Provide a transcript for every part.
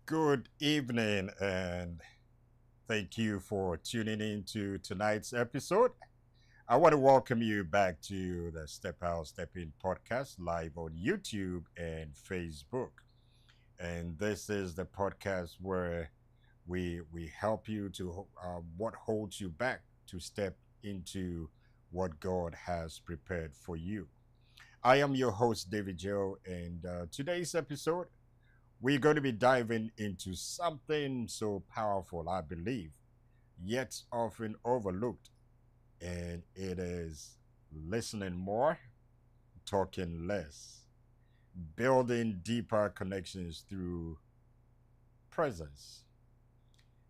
Good evening, and thank you for tuning in to tonight's episode. I want to welcome you back to the Step Out, Step In podcast live on YouTube and Facebook. And this is the podcast where we help you to what holds you back to step into what God has prepared for you. I am your host, David Joe, and today's episode we're going to be diving into something so powerful, I believe, yet often overlooked, and it is listening more, talking less, building deeper connections through presence.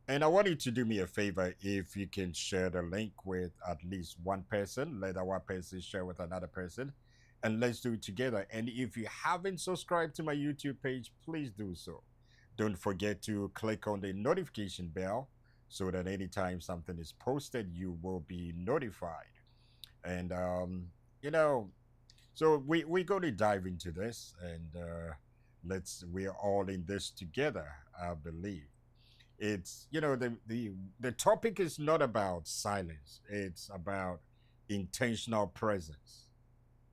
And I want you to do me a favor if you can share the link with at least one person, let that one person share with another person, and let's do it together. And if you haven't subscribed to my YouTube page, please do so. Don't forget to click on the notification bell so that anytime something is posted, you will be notified. And, you know, so we're going to dive into this and we're all in this together, I believe. It's, the topic is not about silence, it's about intentional presence.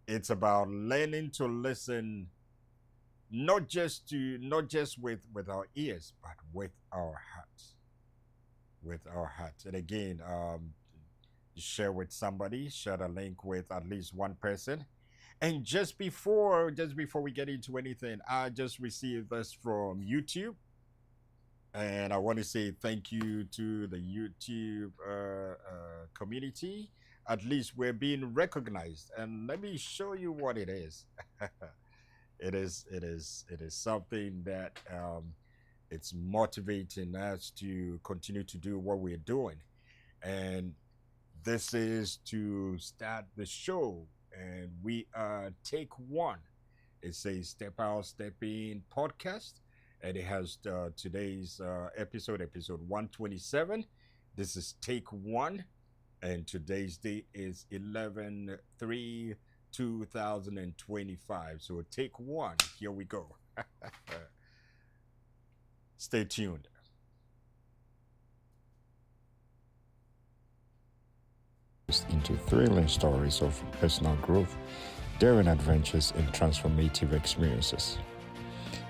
It's about learning to listen not just with our ears but with our hearts, and again, share with somebody, share the link with at least one person. And just before we get into anything, I just received this from YouTube, and I want to say thank you to the YouTube community. At least we're being recognized, and let me show you what it is. It is something that it's motivating us to continue to do what we're doing, and this is to start the show, and we are take one. It's a Step Out, Step In podcast, and it has today's episode 127. This is take one, and today's date is 11/3/2025. So take one. Here we go. Stay tuned. Into thrilling stories of personal growth, daring adventures, and transformative experiences.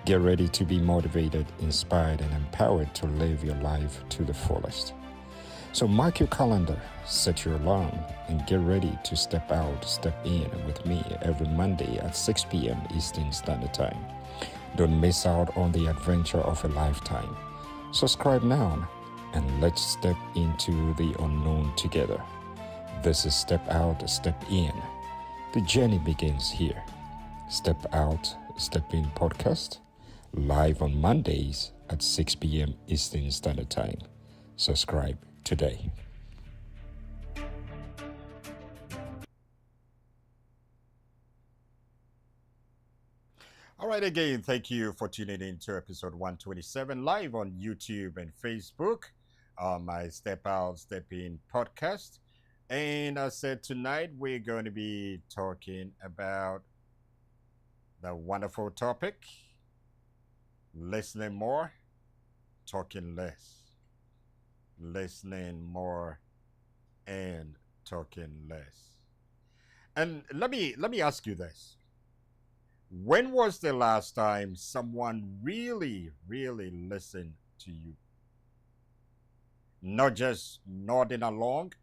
Get ready to be motivated, inspired, and empowered to live your life to the fullest. So mark your calendar, set your alarm, and get ready to step out, step in with me every Monday at 6 p.m. Eastern Standard Time. Don't miss out on the adventure of a lifetime. Subscribe now, and let's step into the unknown together. This is Step Out, Step In. The journey begins here. Step Out, Step In podcast, live on Mondays at 6 p.m. Eastern Standard Time. Subscribe today. All right, again, thank you for tuning in to episode 127 live on YouTube and Facebook, my Step Out, Step In podcast. And I said tonight we're going to be talking about the wonderful topic, listening more, talking less. Listening more and talking less. And let me ask you this. When was the last time someone really, really listened to you? Not just nodding along,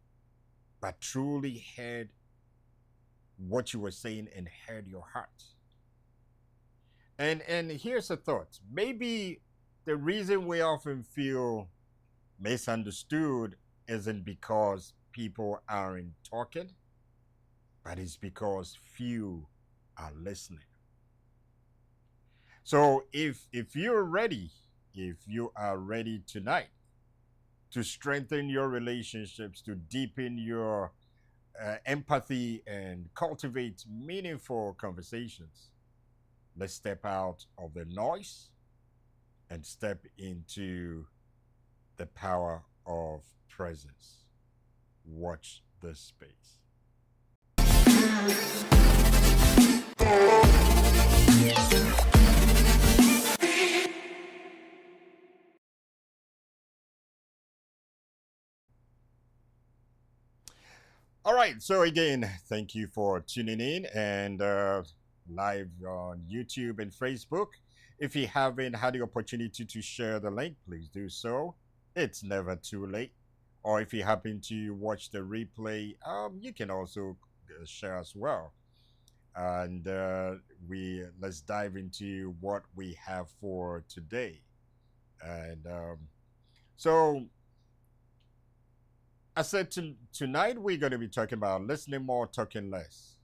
but truly heard what you were saying and heard your heart. And here's a thought. Maybe the reason we often feel misunderstood isn't because people aren't talking, but it's because few are listening. So if you are ready tonight to strengthen your relationships, to deepen your empathy and cultivate meaningful conversations, let's step out of the noise and step into the power of presence. Watch this space. All right. So again, thank you for tuning in and live on YouTube and Facebook. If you haven't had the opportunity to share the link, please do so. It's never too late. Or if you happen to watch the replay, you can also share as well. And we let's dive into what we have for today. And so I said tonight we're going to be talking about listening more, talking less,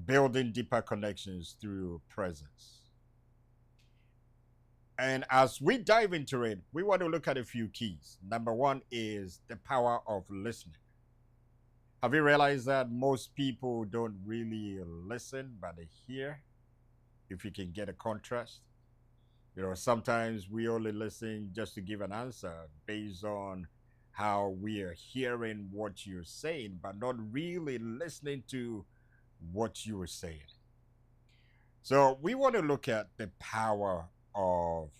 building deeper connections through presence. And as we dive into it, we want to look at a few keys. Number one is the power of listening. Have you realized that most people don't really listen, but they hear? If you can get a contrast, sometimes we only listen just to give an answer based on how we are hearing what you're saying, but not really listening to what you were saying. So we want to look at the power of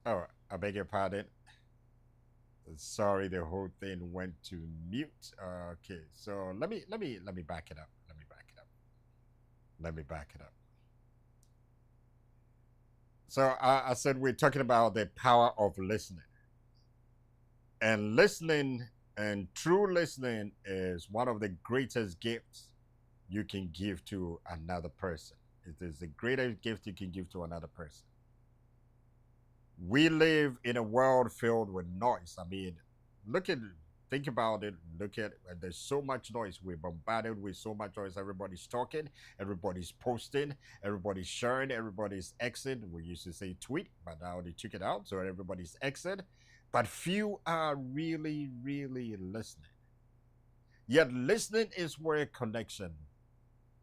Oh, I beg your pardon. Sorry, the whole thing went to mute. Okay, so let me back it up. Let me back it up. Let me back it up. So I said we're talking about the power of listening, and listening and true listening is one of the greatest gifts you can give to another person. It is the greatest gift you can give to another person. We live in a world filled with noise. I mean, look at think about it. Look at there's so much noise. We're bombarded with so much noise. Everybody's talking, everybody's posting, everybody's sharing, everybody's exit. We used to say tweet, but now they took it out, so everybody's exit. But few are really, really listening. Yet listening is where connection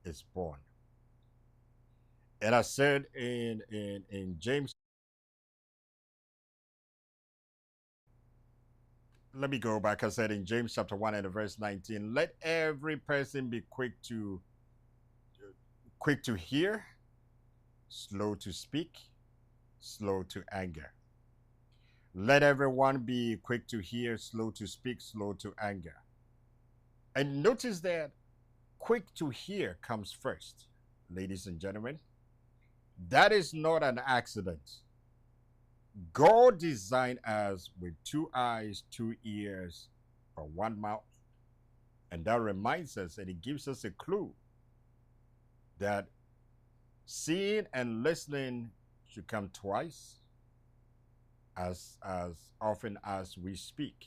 is born. And I said in James, let me go back. I said in James chapter 1 and verse 19, let every person be quick to hear, slow to speak, slow to anger. Let everyone be quick to hear, slow to speak, slow to anger. And notice that quick to hear comes first, ladies and gentlemen. That is not an accident. God designed us with two eyes, two ears, for one mouth. And that reminds us and it gives us a clue that seeing and listening should come twice as often as we speak.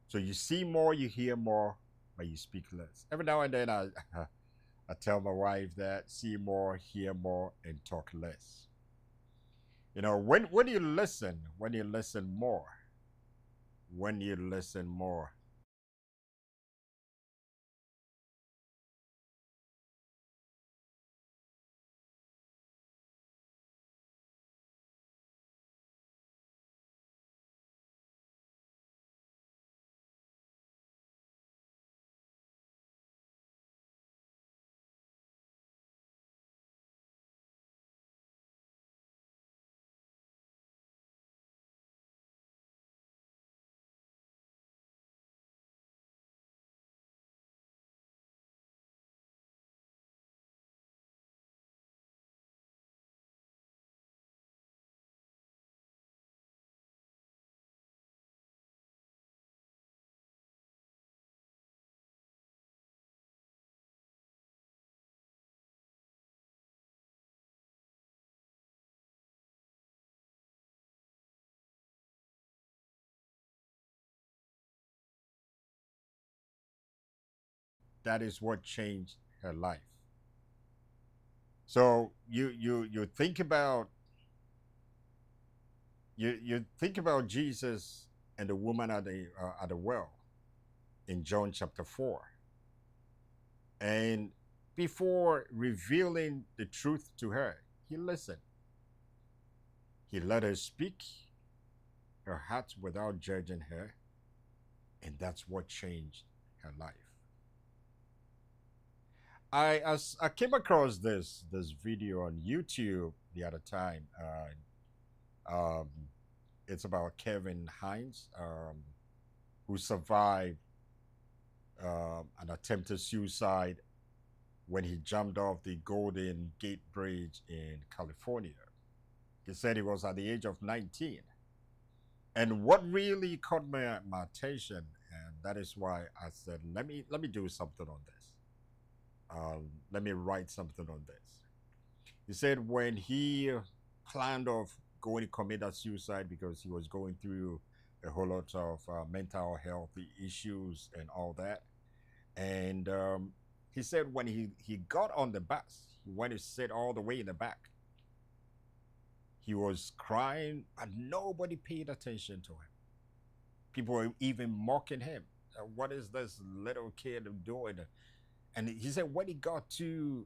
So you see more, you hear more, but you speak less. Every now and then I tell my wife that see more, hear more, and talk less. You know, when you listen more, when you listen more, that is what changed her life. So you think about you think about Jesus and the woman at the well in John chapter 4. And before revealing the truth to her, he listened. He let her speak her heart without judging her, and that's what changed her life. I came across this video on YouTube the other time. Um, it's about Kevin Hines, who survived an attempted suicide when he jumped off the Golden Gate Bridge in California. He said he was at the age of 19. And what really caught my attention, and that is why I said, let me do something on this. Let me write something on this. He said when he planned of going to commit a suicide because he was going through a whole lot of mental health issues and all that. And he said when he got on the bus, he went to sit all the way in the back. He was crying, and nobody paid attention to him. People were even mocking him. What is this little kid doing? And he said when he got to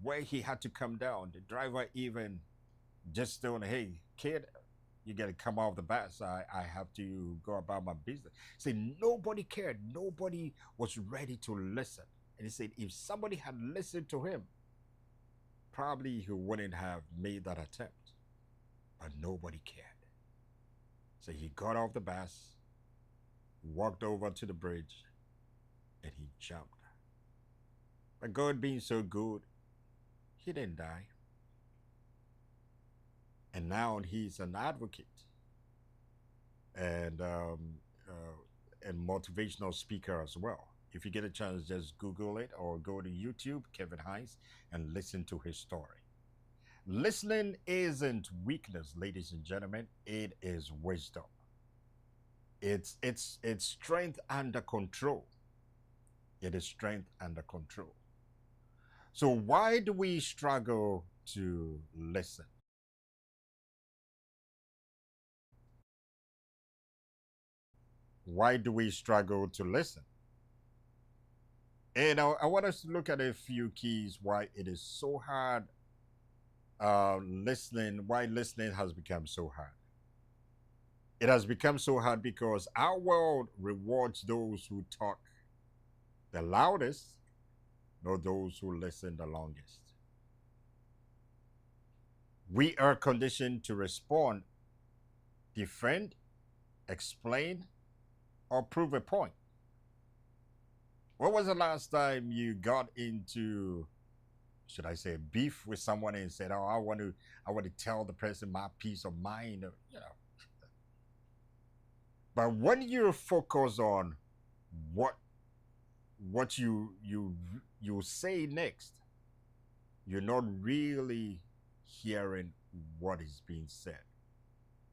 where he had to come down, the driver even just told him, hey, kid, you got to come off the bus. I have to go about my business. He said nobody cared. Nobody was ready to listen. And he said if somebody had listened to him, probably he wouldn't have made that attempt. but nobody cared. So he got off the bus, walked over to the bridge, and he jumped. But God being so good, he didn't die. And now he's an advocate and motivational speaker as well. If you get a chance, just Google it or go to YouTube, Kevin Hines, and listen to his story. Listening isn't weakness, ladies and gentlemen. It is wisdom. It's strength under control. It is strength under control. So why do we struggle to listen? Why do we struggle to listen? And I want us to look at a few keys why it is so hard listening, why listening has become so hard. It has become so hard because our world rewards those who talk the loudest, not those who listen the longest. We are conditioned to respond, defend, explain, or prove a point. When was the last time you got into, should I say, beef with someone and said, "Oh, I want to tell the person my peace of mind," you know? But when you focus on what what you say next, you're not really hearing what is being said,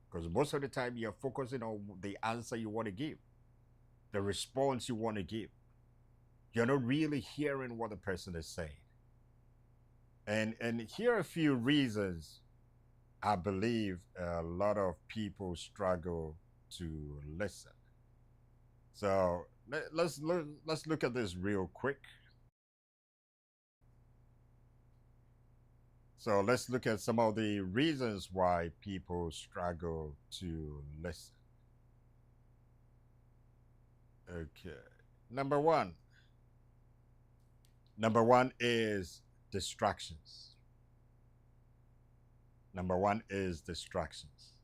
because most of the time you're focusing on the answer you want to give, the response you want to give. You're not really hearing what the person is saying. And here are a few reasons I believe a lot of people struggle to listen. So let's look at this real quick. So let's look at some of the reasons why people struggle to listen. Okay. Number one. Number one is distractions. Number one is distractions.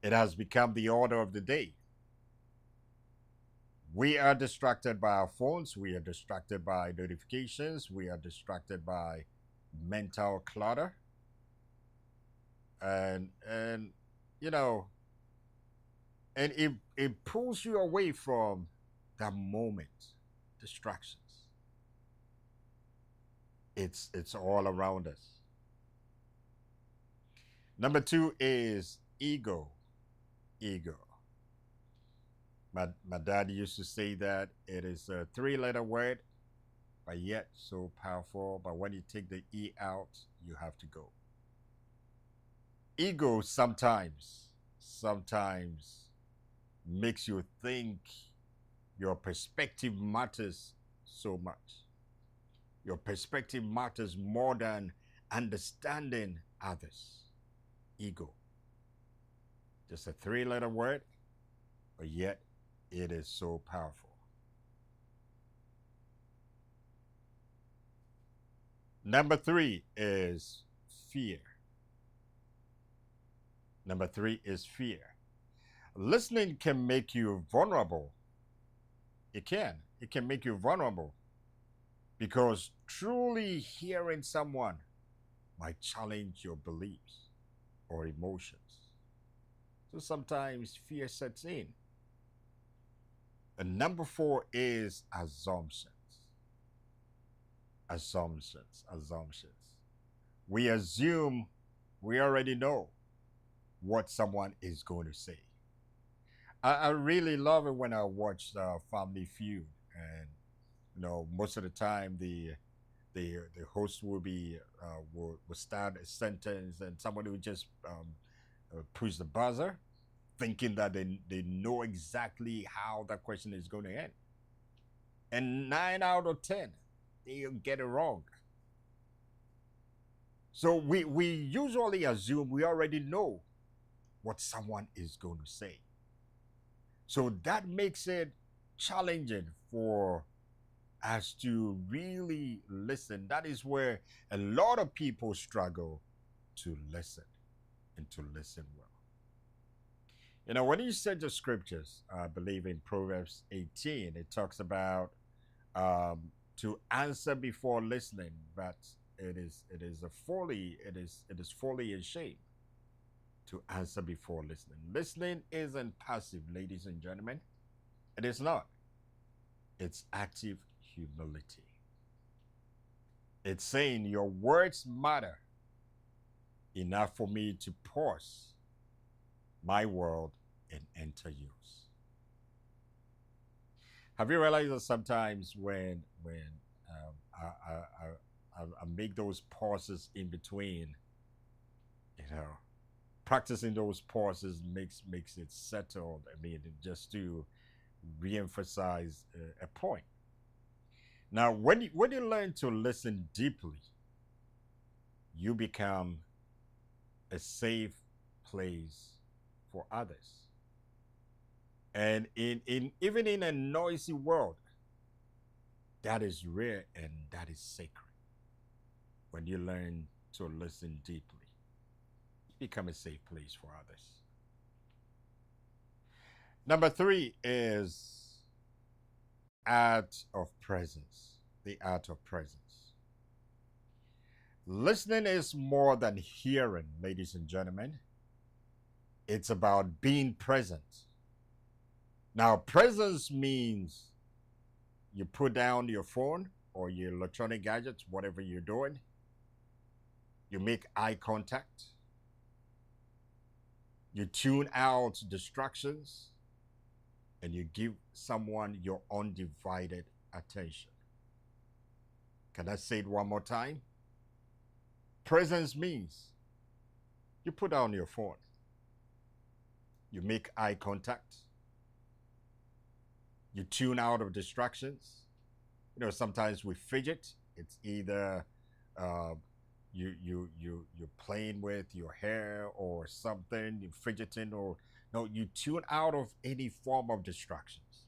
It has become the order of the day. We are distracted by our phones. We are distracted by notifications. We are distracted by mental clutter. And you know, and it pulls you away from that moment. Distractions. It's all around us. Number two is ego. Ego. My dad used to say that it is a three-letter word, but yet so powerful. But when you take the E out, you have to go. Ego sometimes makes you think your perspective matters so much. Your perspective matters more than understanding others. Ego. Just a three-letter word, but yet it is so powerful. Number three is fear. Number three is fear. Listening can make you vulnerable. It can. It can make you vulnerable because truly hearing someone might challenge your beliefs or emotions. So sometimes fear sets in. And number four is assumptions. Assumptions. We assume we already know what someone is going to say. I really love it when I watch Family Feud, and most of the time the host will start a sentence, and somebody will just push the buzzer, thinking that they know exactly how that question is going to end, and 9 out of 10 they'll get it wrong. So we usually assume we already know what someone is going to say. So that makes it challenging for us to really listen. That is where a lot of people struggle to listen. and to listen well. You know, when you said the scriptures, I believe in Proverbs 18, it talks about to answer before listening, but it is a folly, it is folly and shame to answer before listening. Listening isn't passive, ladies and gentlemen. It is not. It's active humility. It's saying your words matter enough for me to pause my world and enter yours. Have you realized that sometimes when I make those pauses in between, you know, practicing those pauses makes it settled. I mean, just to reemphasize a point. Now, when you learn to listen deeply, you become a safe place for others. And in even in a noisy world, that is rare and that is sacred. When you learn to listen deeply, you become a safe place for others. Number three is art of presence. The art of presence. Listening is more than hearing, ladies and gentlemen. It's about being present. Now, presence means you put down your phone or your electronic gadgets, whatever you're doing. You make eye contact. You tune out distractions and you give someone your undivided attention. Can I say it one more time? Presence means you put down your phone, you make eye contact, you tune out of distractions. You know, sometimes we fidget. It's either uh, you're playing with your hair or something, you're fidgeting, or no, you tune out of any form of distractions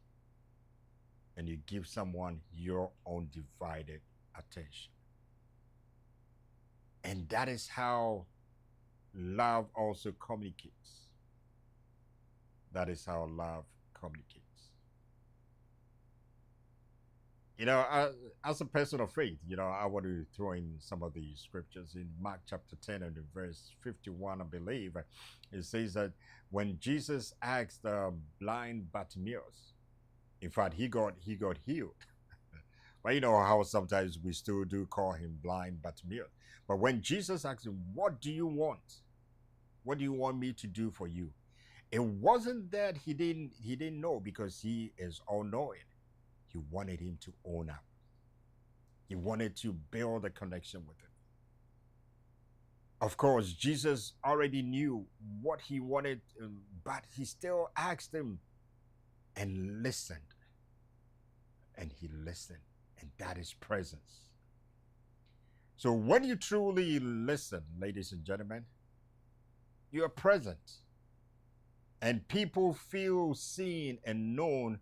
and you give someone your undivided attention. And that is how love also communicates. That is how love communicates. You know, as a person of faith, you know, I want to throw in some of the scriptures in Mark chapter 10 and verse 51, I believe. It says that when Jesus asked blind Bartimaeus, in fact, he got healed. But you know how sometimes we still do call him blind Bartimaeus. But when Jesus asked him, "What do you want? What do you want me to do for you?" It wasn't that he didn't know, because he is all knowing. He wanted him to own up. He wanted to build a connection with him. Of course, Jesus already knew what he wanted, but he still asked him and listened. And he listened. And that is presence. So when you truly listen, ladies and gentlemen, you are present. And people feel seen and known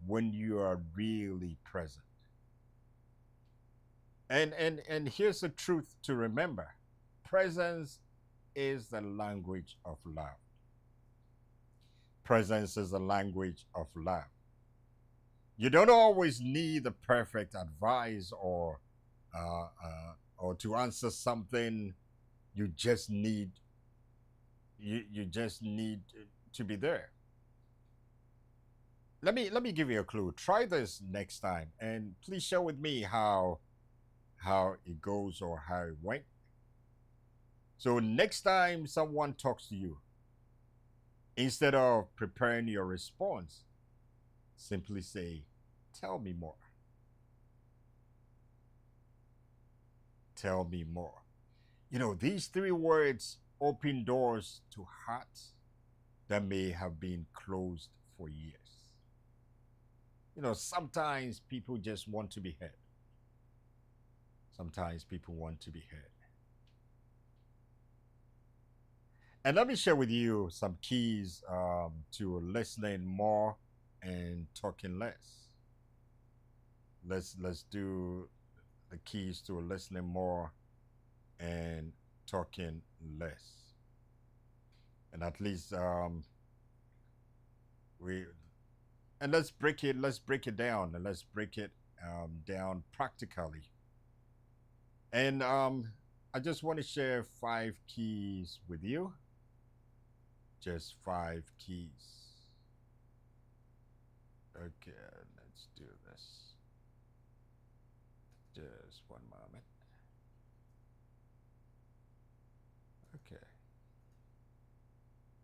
when you are really present. And here's the truth to remember. Presence is the language of love. Presence is the language of love. You don't always need the perfect advice or to answer something. You just need you just need to be there. Let me give you a clue. Try this next time, and please share with me how it goes or how it went. So next time someone talks to you, instead of preparing your response, simply say, "Tell me more." Tell me more. You know, these three words open doors to hearts that may have been closed for years. You know, sometimes people just want to be heard. Sometimes people want to be heard. And let me share with you some keys to listening more and talking less. Let's do the keys to listening more and talking less. And at least we and let's break it down, and let's break it down practically. And I just want to share 5 keys with you. Just 5 keys. Okay, let's do this. Just one moment. Okay.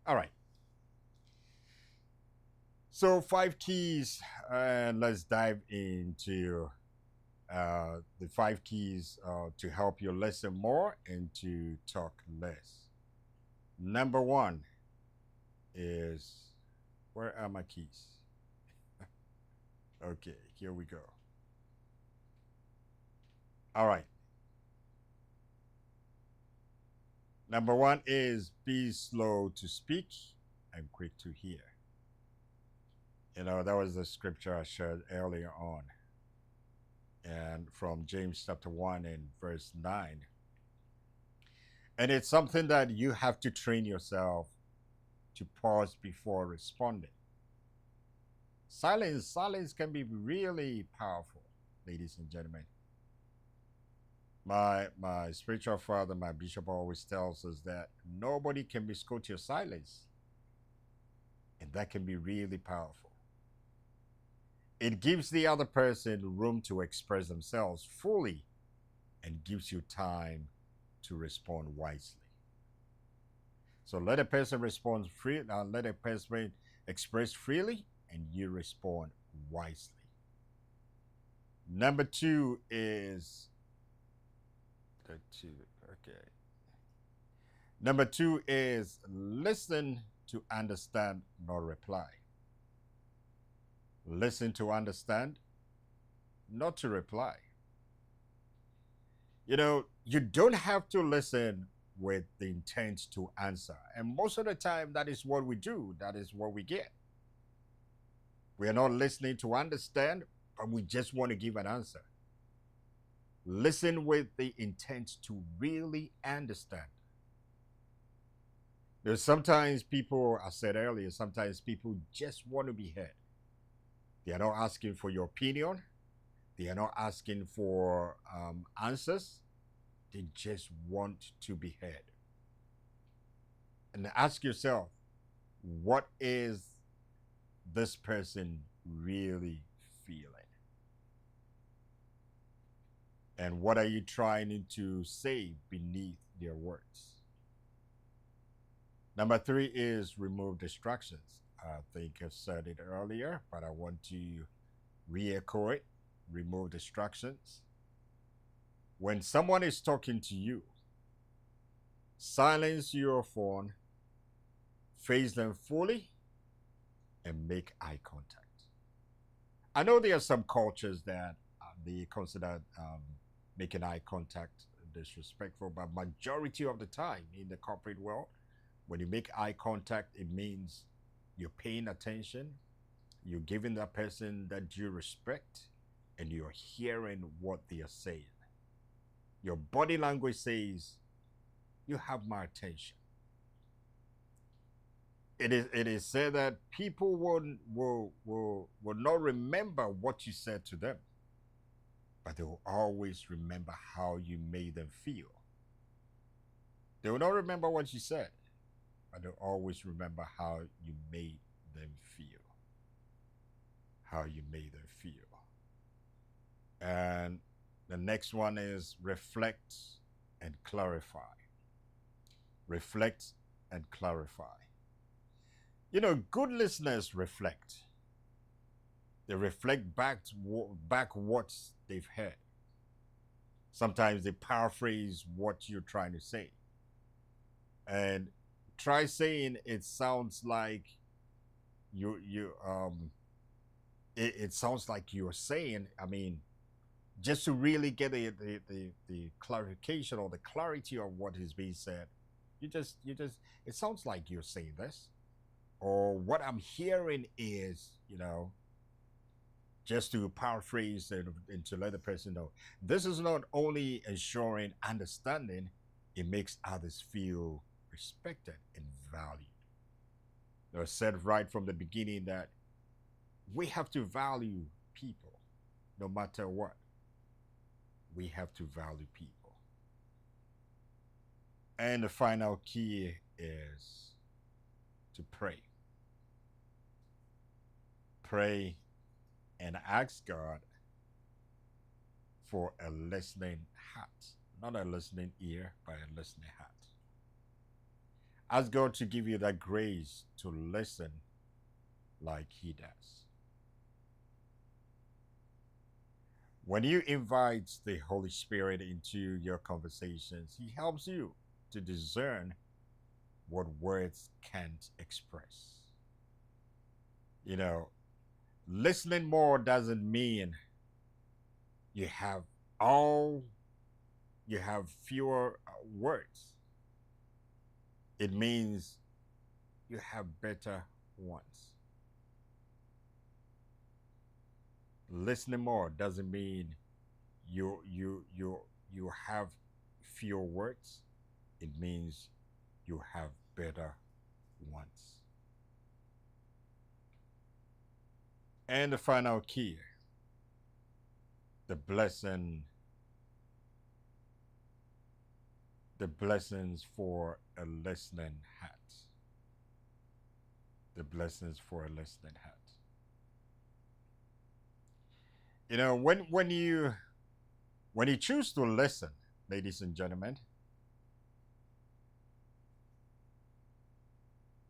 All right. So 5 keys, and let's dive into the 5 keys to help you listen more and to talk less. Number one is, where are my keys? Okay, here we go. All right. Number one is be slow to speak and quick to hear. That was the scripture I shared earlier on, and from James chapter 1 and verse 9. And it's something that you have to train yourself to pause before responding. Silence can be really powerful, ladies and gentlemen. My spiritual father, my bishop, always tells us that nobody can misquote your silence, and that can be really powerful. It gives the other person room to express themselves fully and gives you time to respond wisely. So let a person respond free. Let a person express freely, and you respond wisely. Number two is the two. Okay. Number two is listen to understand, not reply. Listen to understand, not to reply. You don't have to listen with the intent to answer. And most of the time, that is what we do, that is what we get. We are not listening to understand, but we just want to give an answer. Listen with the intent to really understand. There's sometimes people, I said earlier, sometimes people just want to be heard. They are not asking for your opinion. They are not asking for answers. They just want to be heard. And ask yourself, what is this person really feeling? And what are you trying to say beneath their words? Number three is remove distractions. I think I said it earlier, but I want to re-echo it. Remove distractions. When someone is talking to you, silence your phone, face them fully, and make eye contact. I know there are some cultures that they consider making eye contact disrespectful, but majority of the time in the corporate world, when you make eye contact, it means you're paying attention, you're giving that person that due respect, and you're hearing what they are saying. Your body language says, you have my attention. It is said that people will not remember what you said to them, but they will always remember how you made them feel. They will not remember what you said, but they'll always remember how you made them feel. How you made them feel. And the next one is reflect and clarify. Reflect and clarify. Good listeners reflect. They reflect back what they've heard. Sometimes they paraphrase what you're trying to say. And try saying it sounds like it sounds like you're saying, just to really get the clarification or the clarity of what is being said, it sounds like you're saying this, or what I'm hearing is, just to paraphrase and to let the person know, this is not only ensuring understanding, it makes others feel respected and valued. said right from the beginning that we have to value people no matter what. We have to value people. And the final key is to pray. Pray and ask God for a listening heart, not a listening ear, but a listening heart. Ask God to give you that grace to listen like He does. When you invite the Holy Spirit into your conversations, He helps you to discern what words can't express. You know, listening more doesn't mean you have all you have fewer words. It means you have better ones. Listening more doesn't mean you have fewer words. It means you have better ones. And the final key, the blessing, the blessings for a listening heart. The blessings for a listening heart. You know, when you choose to listen, ladies and gentlemen,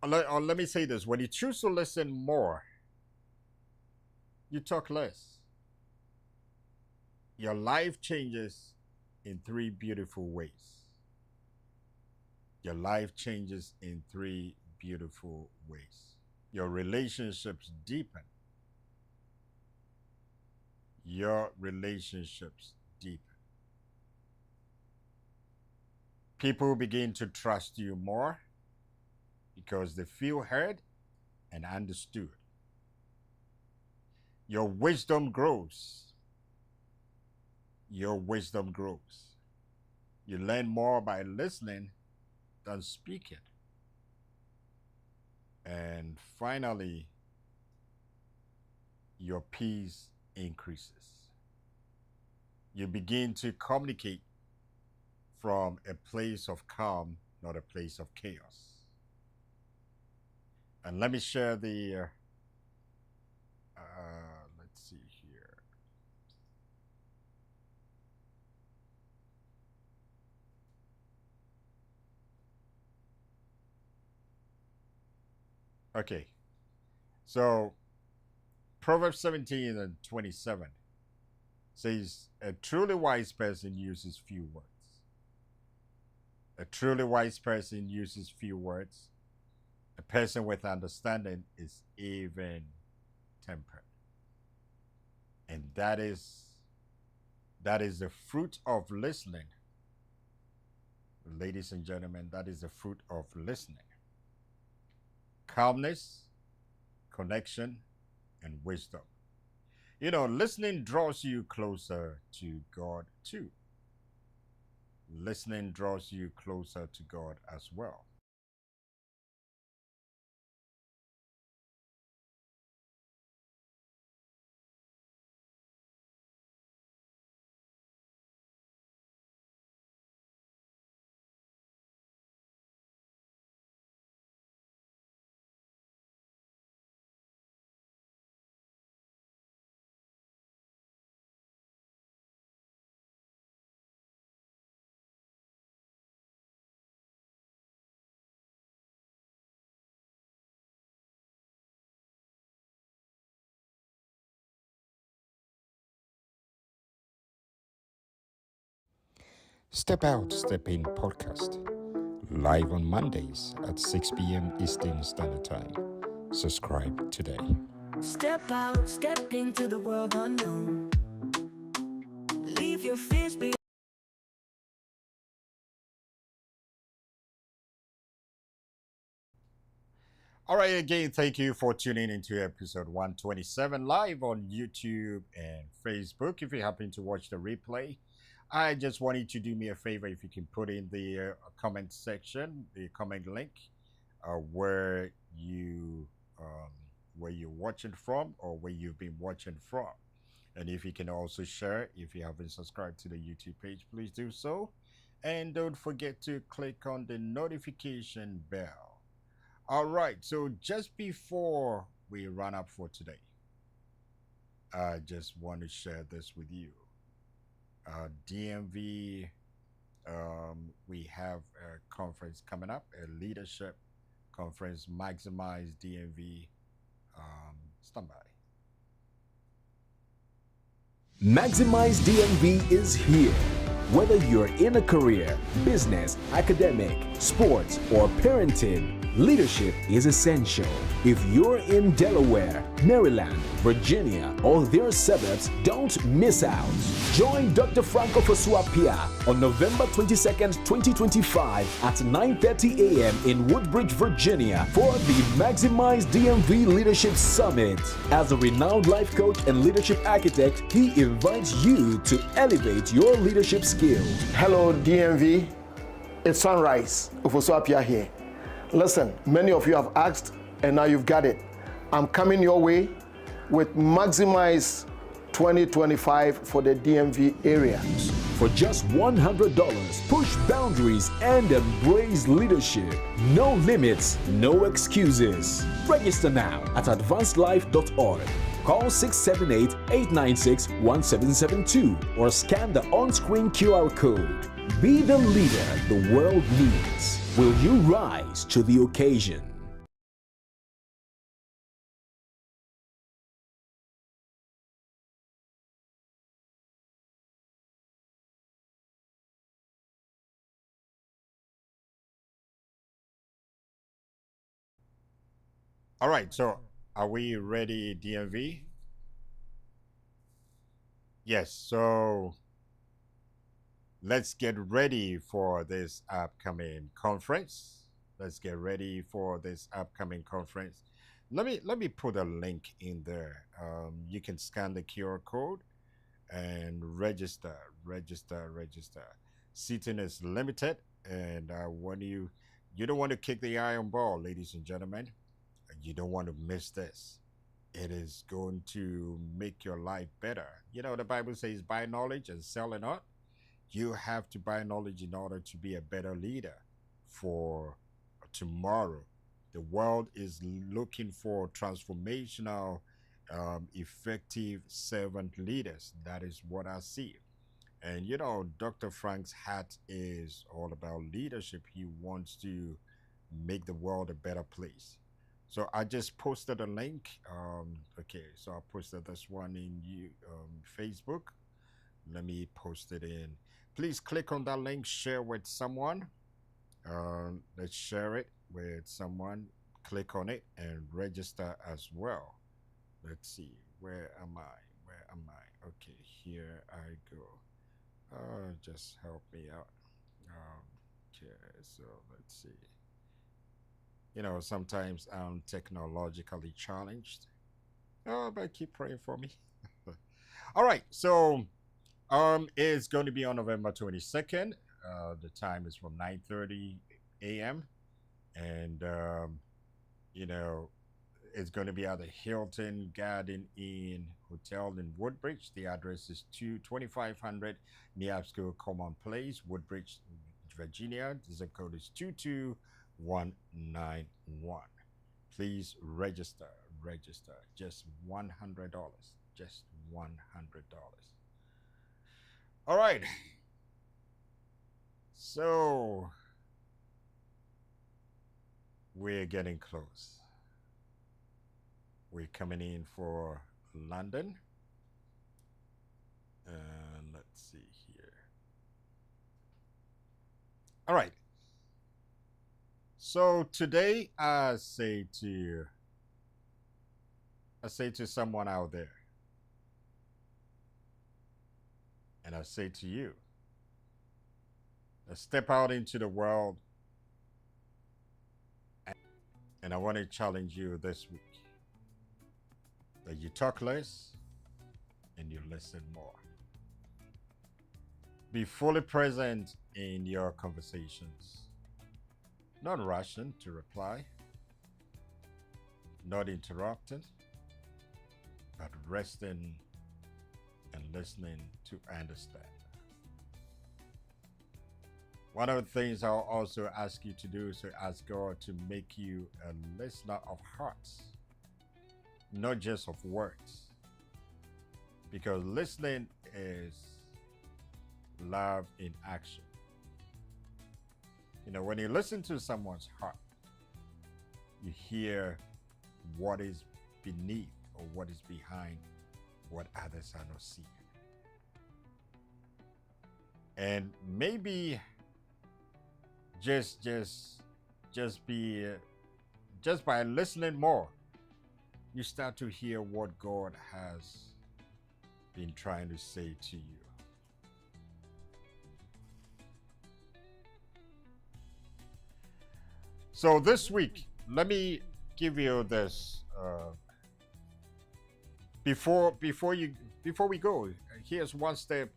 or let me say this: when you choose to listen more, you talk less. Your life changes in three beautiful ways. Your life changes in three beautiful ways. Your relationships deepen. Your relationships deepen. People begin to trust you more because they feel heard and understood. Your wisdom grows. Your wisdom grows. You learn more by listening than speaking. And finally, your peace increases. You begin to communicate from a place of calm, not a place of chaos. And let me share let's see here. Okay, so Proverbs 17 and 27 says, a truly wise person uses few words. A truly wise person uses few words. A person with understanding is even tempered. And that is the fruit of listening. Ladies and gentlemen, that is the fruit of listening. Calmness, connection, and wisdom. You know, listening draws you closer to God too. Listening draws you closer to God as well. Step Out, Step In podcast, live on Mondays at 6 p.m. Eastern Standard Time. Subscribe today. Step out, step into the world unknown. Leave your fears behind. All right, again, thank you for tuning into episode 127 live on YouTube and Facebook. If you happen to watch the replay, I just want you to do me a favor if you can put in the comment section, the comment link, where you where you're watching from or where you've been watching from. And if you can also share, if you haven't subscribed to the YouTube page, please do so. And don't forget to click on the notification bell. All right, so just before we run up for today, I just want to share this with you. DMV, we have a conference coming up, a leadership conference, Maximize DMV. Stand by. Maximize DMV is here. Whether you're in a career, business, academic, sports, or parenting, leadership is essential. If you're in Delaware, Maryland, Virginia, or their suburbs, don't miss out. Join Dr. Franco Fosuapia on November 22nd, 2025 at 9:30 a.m. in Woodbridge, Virginia for the Maximize DMV Leadership Summit. As a renowned life coach and leadership architect, he invites you to elevate your leadership skills. Hello, DMV. It's Sunrise. Ufosuapia here. Listen, many of you have asked, and now you've got it. I'm coming your way with Maximize 2025 for the DMV area. For just $100, push boundaries and embrace leadership. No limits, no excuses. Register now at advancedlife.org. Call 678-896-1772 or scan the on-screen QR code. Be the leader the world needs. Will you rise to the occasion? All right, so are we ready, DMV? Yes, so let's get ready for this upcoming conference. Let's get ready for this upcoming conference. Let me put a link in there. You can scan the QR code and register. Seating is limited, and you don't want to kick the iron ball, ladies and gentlemen. You don't want to miss this. It is going to make your life better. You know, the Bible says, buy knowledge and sell it not. You have to buy knowledge in order to be a better leader for tomorrow. The world is looking for transformational, effective servant leaders. That is what I see. And you know, Dr. Frank's hat is all about leadership. He wants to make the world a better place. So I just posted a link. Okay, so I posted this one in Facebook. Let me post it in. Please click on that link, share with someone. Let's share it with someone. Click on it and register as well. Let's see. Where am I? Where am I? Okay, here I go. Just help me out. Okay, so let's see. You know, sometimes I'm technologically challenged. Oh, but keep praying for me. All right, so it's going to be on November 22nd. The time is from 9:30 a.m. And you know, it's going to be at the Hilton Garden Inn Hotel in Woodbridge. The address is 2500 Neabsco Common Place, Woodbridge, Virginia. The zip code is 22191. Please register. Just $100. Just $100. All right. So we're getting close. We're coming in for London. And let's see here. All right. So today I say to someone out there, and I say to you, let's step out into the world, and I want to challenge you this week that you talk less and you listen more. Be fully present in your conversations, not rushing to reply. not interrupting, but resting and listening to understand. One of the things I'll also ask you to do is to ask God to make you a listener of hearts, not just of words. Because listening is love in action. You know, when you listen to someone's heart, you hear what is beneath or what is behind what others are not seeing. And maybe just by listening more, you start to hear what God has been trying to say to you. So this week, let me give you this. Before we go, here's one step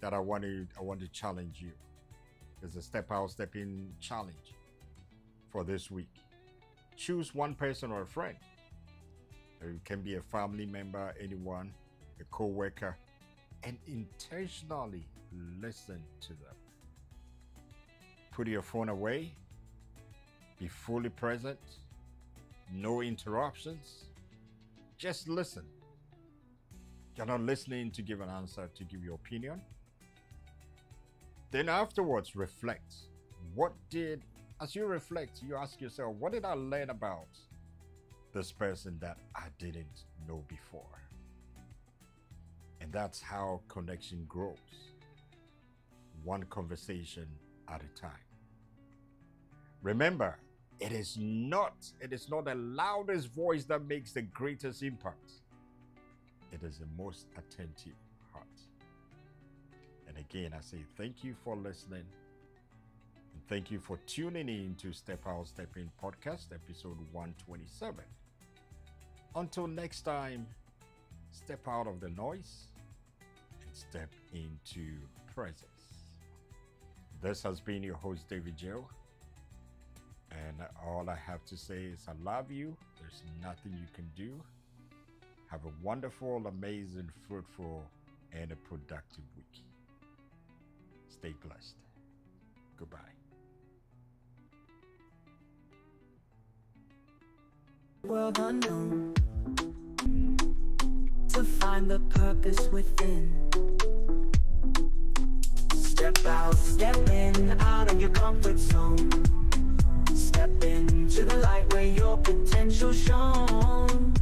that I want to challenge you. There's a step out, step in challenge for this week. Choose one person or a friend. It can be a family member, anyone, a co-worker, and intentionally listen to them. Put your phone away. Be fully present. No interruptions. Just listen. You're not listening to give an answer, to give your opinion. Then afterwards, reflect. As you reflect, you ask yourself, what did I learn about this person that I didn't know before? And that's how connection grows. One conversation at a time. Remember, it is not the loudest voice that makes the greatest impact. It is the most attentive heart. And again, I say thank you for listening. And thank you for tuning in to Step Out, Step In podcast, episode 127. Until next time, step out of the noise and step into presence. This has been your host, David Joe. And all I have to say is I love you. There's nothing you can do. Have a wonderful, amazing, fruitful, and a productive week. Stay blessed. Goodbye. World unknown, to find the purpose within. Step out, step in, out of your comfort zone. Step into the light where your potential shone.